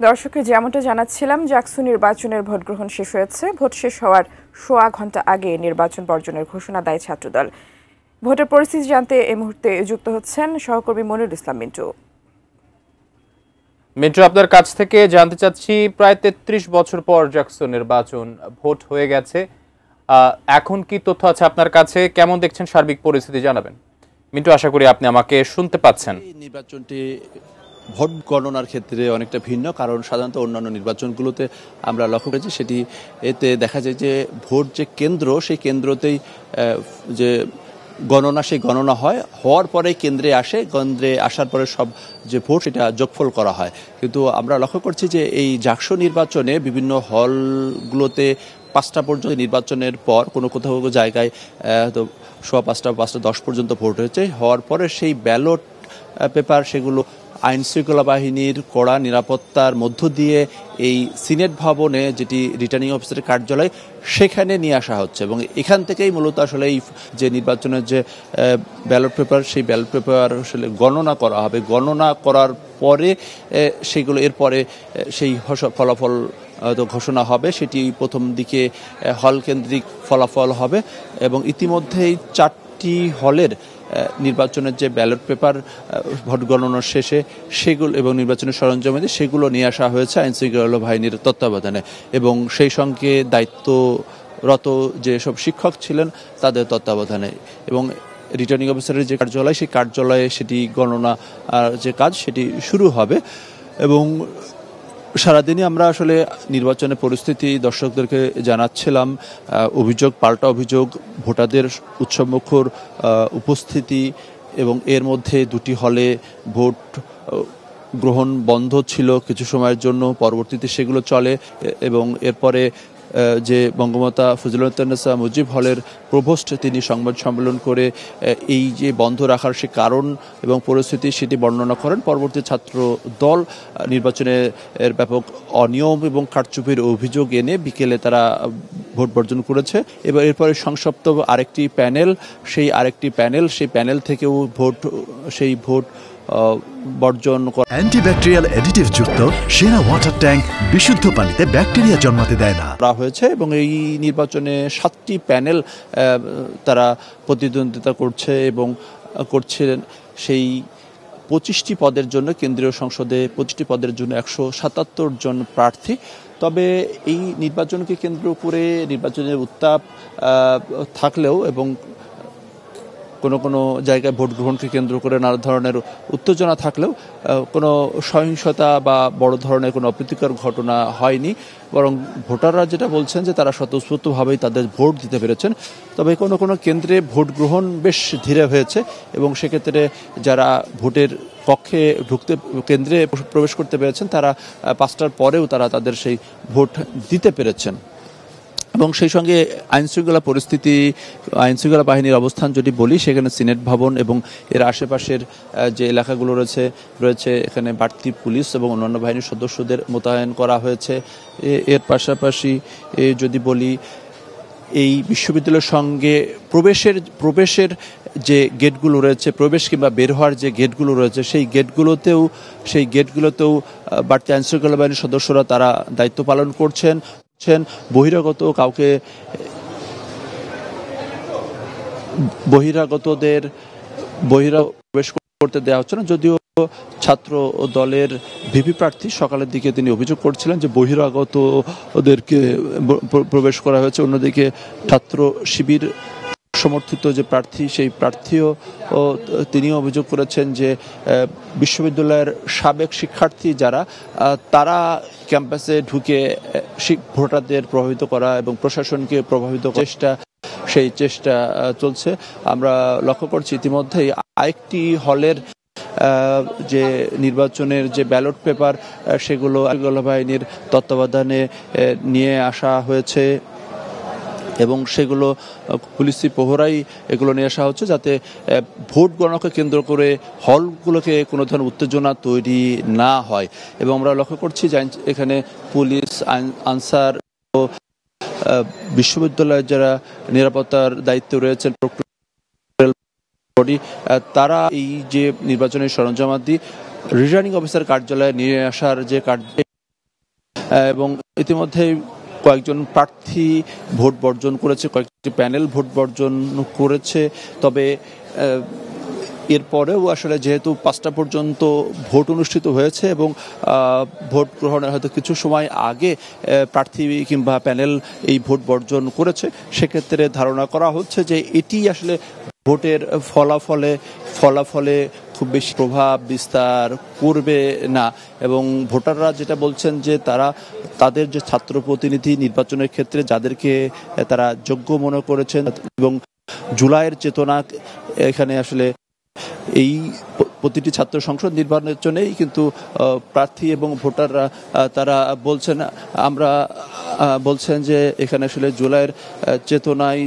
দর্শককে যেমনটা জানাচ্ছিলাম, জাকসু নির্বাচনের ভোট গ্রহণ শেষ হয়েছে। ভোট শেষ হওয়ার সোয়া ঘন্টা আগে নির্বাচন বর্জনের ঘোষণা দেয় ছাত্রদল। ভোটের পরিস্থিতি জানতে এই মুহূর্তে যুক্ত হচ্ছেন সহকর্মী মনিরুল ইসলাম মিন্টু। মিন্টু, আপনার কাছ থেকে জানতে চাচ্ছি, প্রায় ৩৩ বছর পর জাকসু নির্বাচন ভোট হয়ে গেছে, এখন কি তথ্য আছে আপনার কাছে? কেমন দেখছেন সার্বিক পরিস্থিতি জানাবেন। মিন্টু, আশা করি আপনি আমাকে শুনতে পাচ্ছেন। নির্বাচনটি ভোট গণনার ক্ষেত্রে অনেকটা ভিন্ন, কারণ সাধারণত অন্যান্য নির্বাচনগুলোতে আমরা লক্ষ্য করেছি সেটি এতে দেখা যায় যে ভোট যে কেন্দ্র, সেই কেন্দ্রতেই যে গণনা, সেই গণনা হওয়ার পরে কেন্দ্রে আসার পরে সব যে ভোট সেটা যোগফল করা হয়। কিন্তু আমরা লক্ষ্য করছি যে এই জাকসু নির্বাচনে বিভিন্ন হলগুলোতে ৫টা পর্যন্ত নির্বাচনের পর কোথাও জায়গায় তো সোয়া ৫টা ৫টা ১০ পর্যন্ত ভোট হয়েছে। হওয়ার পরে সেই ব্যালট পেপার সেগুলো আইন শৃঙ্খলা বাহিনীর কড়া নিরাপত্তার মধ্য দিয়ে এই সিনেট ভবনে, যেটি রিটার্নিং অফিসারের কার্যালয়, সেখানে নিয়ে আসা হচ্ছে এবং এখান থেকেই মূলত আসলে এই যে নির্বাচনের যে ব্যালট পেপার, সেই ব্যালট পেপার আসলে গণনা করা হবে। গণনা করার পরে সেগুলো এরপরে সেই ফলাফল তো ঘোষণা হবে। সেটি প্রথম দিকে হল কেন্দ্রিক ফলাফল হবে এবং ইতিমধ্যেই 4টি হলের নির্বাচনের যে ব্যালট পেপার ভোট গণনার শেষে সেগুলো এবং নির্বাচনের সরঞ্জামাদি সেগুলো নিয়ে আসা হয়েছে আইনশৃঙ্খলা বাহিনীর তত্ত্বাবধানে এবং সেই সঙ্গে দায়িত্বরত যেসব শিক্ষক ছিলেন তাদের তত্ত্বাবধানে এবং রিটার্নিং অফিসারের যে কার্যালয়, সেই কার্যালয়ে সেটি গণনা যে কাজ সেটি শুরু হবে। এবং সারাদিনই আমরা আসলে নির্বাচনের পরিস্থিতি দর্শকদেরকে জানাচ্ছিলাম। পাল্টা অভিযোগ, ভোটারদের উৎসবমুখর উপস্থিতি এবং এর মধ্যে 2টি হলে ভোট গ্রহণ বন্ধ ছিল কিছু সময়ের জন্য, পরবর্তীতে সেগুলো চলে এবং এরপরে যে বঙ্গমাতা ফজিলাতুন্নেসা মুজিব হলের প্রভোস্ট তিনি সংবাদ সম্মেলন করে এই যে বন্ধ রাখার সে কারণ এবং পরিস্থিতি সেটি বর্ণনা করেন। পরবর্তী ছাত্র দল নির্বাচনের ব্যাপক অনিয়ম এবং কারচুপির অভিযোগ এনে বিকেলে তারা ভোট বর্জন করেছে। এবার এরপরে সংসপ্ত আরেকটি প্যানেল, সেই প্যানেল থেকেও সেই ভোট বর্জন করা। অ্যান্টিব্যাকটেরিয়াল অ্যাডিটিভ যুক্ত সেরা ওয়াটার ট্যাঙ্ক বিশুদ্ধ পানিতে ব্যাকটেরিয়া জন্মাতে দেয় না হয়েছে এবং এই নির্বাচনে 7টি প্যানেল তারা প্রতিদ্বন্দ্বিতা করছে এবং করছিলেন সেই 25টি পদের জন্য। কেন্দ্রীয় সংসদে 25টি পদের জন্য 177 জন প্রার্থী। তবে এই নির্বাচনকে কেন্দ্র করে নির্বাচনের উত্তাপ থাকলেও এবং কোনো জায়গায় ভোট গ্রহণকে কেন্দ্র করে নানা ধরনের উত্তেজনা থাকলেও কোনো সহিংসতা বা বড় ধরনের কোনো অপ্রীতিকর ঘটনা হয়নি, বরং ভোটাররা যেটা বলছেন যে তারা স্বতঃস্ফূর্তভাবেই তাদের ভোট দিতে পেরেছেন। তবে কোনো কেন্দ্রে ভোট গ্রহণ বেশ ধীরে হয়েছে এবং সেক্ষেত্রে যারা ভোটের কক্ষে কেন্দ্রে প্রবেশ করতে পেরেছেন তারা 5টার পরেও তারা তাদের সেই ভোট দিতে পেরেছেন। এবং সেই সঙ্গে আইনশৃঙ্খলা বাহিনীর অবস্থান যদি বলি, সেখানে সিনেট ভবন এবং এর আশেপাশের যে এলাকাগুলো রয়েছে এখানে বাড়তি পুলিশ এবং অন্যান্য বাহিনীর সদস্যদের মোতায়েন করা হয়েছে। এর পাশাপাশি যদি বলি, এই বিশ্ববিদ্যালয়ের সঙ্গে প্রবেশের যে গেটগুলো রয়েছে, প্রবেশ কিংবা বের হওয়ার যে গেটগুলো রয়েছে, সেই গেটগুলোতেও বাড়তি আইনশৃঙ্খলা বাহিনীর সদস্যরা তারা দায়িত্ব পালন করছেন। বহিরাগতদের প্রবেশ করতে দেওয়া হচ্ছে না, যদিও ছাত্র দলের ভিপি প্রার্থী সকালের দিকে তিনি অভিযোগ করছিলেন যে বহিরাগতদেরকে প্রবেশ করা হয়েছে। অন্যদিকে ছাত্র শিবির সমর্থিত যে প্রার্থী, সেই প্রার্থীও তিনিও অভিযোগ করেছেন যে বিশ্ববিদ্যালয়ের সাবেক শিক্ষার্থী যারা তারা ক্যাম্পাসে ঢুকে ভোটারদের প্রভাবিত করা এবং প্রশাসনকে প্রভাবিত সেই চেষ্টা চলছে। আমরা লক্ষ্য করছি ইতিমধ্যেই আরেকটি হলের যে নির্বাচনের যে ব্যালট পেপার সেগুলো আইনশৃঙ্খলা বাহিনীর তত্ত্বাবধানে নিয়ে আসা হয়েছে এবং সেগুলো পুলিশি প্রহরাই এগুলো নিয়ে আসা হচ্ছে, যাতে ভোট গণনাকে কেন্দ্র করে হলগুলোকে কোনো ধরনের উত্তেজনা তৈরি না হয়। এবং আমরা লক্ষ্য করছি যে এখানে পুলিশ, আনসার ও বিশ্ববিদ্যালয়ের যারা নিরাপত্তার দায়িত্বে রয়েছেন তারা এই যে নির্বাচনের সরঞ্জামাদি রিটার্নিং অফিসার কার্যালয়ে নিয়ে আসার যে কার্য এবং ইতিমধ্যেই কয়েকজন প্রার্থী ভোট বর্জন করেছে, কয়েকটি প্যানেল ভোট বর্জন করেছে। তবে এরপরেও আসলে যেহেতু 5টা পর্যন্ত ভোট অনুষ্ঠিত হয়েছে এবং ভোট গ্রহণের হয়তো কিছু সময় আগে প্রার্থী কিংবা প্যানেল এই ভোট বর্জন করেছে, সেক্ষেত্রে ধারণা করা হচ্ছে যে এটি আসলে ভোটের ফলাফলে খুব বেশি প্রভাব বিস্তার করবে না। এবং ভোটাররা যেটা বলছেন যে তাদের যে ছাত্র প্রতিনিধি নির্বাচনের ক্ষেত্রে যাদেরকে তারা যোগ্য মনে করেছেন এবং জুলাইয়ের চেতনা এখানে আসলে এই প্রতিটি ছাত্র সংসদ নির্বাচনেই কিন্তু প্রার্থী এবং ভোটাররা তারা বলছেন যে এখানে আসলে জুলাইয়ের চেতনায়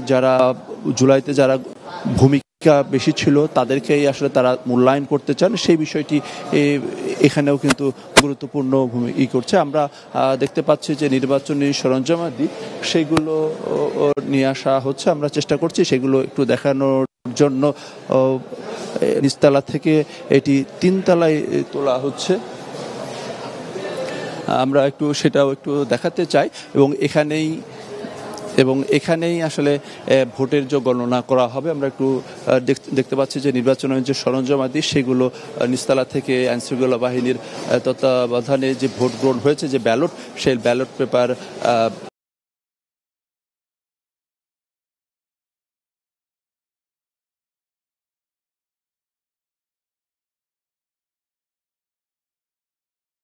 জুলাইতে যারা ভূমিকা বেশি ছিল তাদেরকেই আসলে তারা মূল্যায়ন করতে চান, সেই বিষয়টি এখানেও কিন্তু গুরুত্বপূর্ণ ভূমিকা করছে। আমরা দেখতে পাচ্ছি যে নির্বাচনী সরঞ্জামাদি সেগুলো নিয়ে আসা হচ্ছে, আমরা চেষ্টা করছি সেগুলো একটু দেখানোর জন্য। নিচতলা থেকে এটি 3 তলায় তোলা হচ্ছে, আমরা সেটাও একটু দেখাতে চাই। এবং এখানেই আসলে ভোটের যে গণনা করা হবে। আমরা একটু দেখতে পাচ্ছি যে নির্বাচনের যে সরঞ্জামাদি সেগুলো নিচতলা থেকে আইনশৃঙ্খলা বাহিনীর তত্ত্বাবধানে যে ভোট গ্রহণ হয়েছে, যে ব্যালট, সেই ব্যালট পেপার